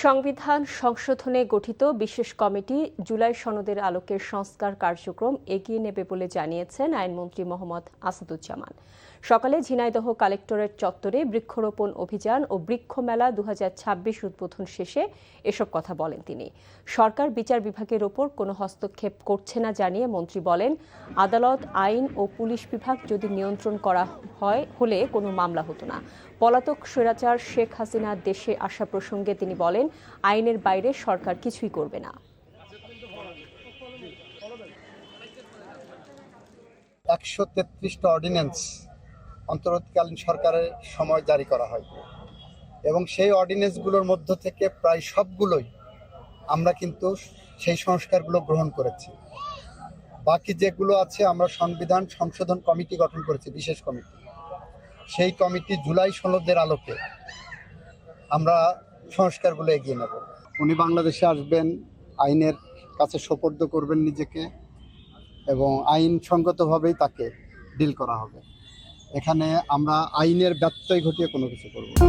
সংবিধান সংশোধনে গঠিত বিশেষ কমিটি জুলাই সনদের আলোকে সংস্কার কার্যক্রম এগিয়ে নেবে বলে জানিয়েছেন আইনমন্ত্রী মোহাম্মদ আসাদুজ্জামান। সকালে ঝিনাইদহ কালেক্টরেট চত্বরে বৃক্ষরোপণ অভিযান ও বৃক্ষ মেলা 2026 উদ্বোধন শেষে এসব কথা বলেন তিনি। সরকার বিচার বিভাগের ওপর কোনো হস্তক্ষেপ করছে না জানিয়ে মন্ত্রী বলেন, আদালত, আইন ও পুলিশ বিভাগ যদি নিয়ন্ত্রণ করা হলে কোনো মামলা হতো না। পলাতক স্বৈরাচার শেখ হাসিনা দেশে আসা প্রসঙ্গে তিনি বলেন, আইনের বাইরে সরকার কিছুই করবে না। 133টা অর্ডিন্যান্স অন্তর্বর্তীকালীন সরকারের সময় জারি করা হয় এবং সেই অর্ডিন্যান্সগুলোর মধ্য থেকে প্রায় সবগুলোই আমরা কিন্তু সেই সংস্কারগুলো গ্রহণ করেছি। বাকি যেগুলো আছে আমরা সংবিধান সংশোধন কমিটি গঠন করেছি, বিশেষ কমিটি। সেই কমিটি জুলাই সনদের আলোকে আমরা সংস্কারগুলো এগিয়ে নেব। উনি বাংলাদেশে আসবেন, আইনের কাছে সোপর্দ করবেন নিজেকে এবং আইনসঙ্গতভাবেই তাকে ডিল করা হবে। এখানে আমরা আইনের ব্যত্যয় ঘটিয়ে কোনো কিছু করব না।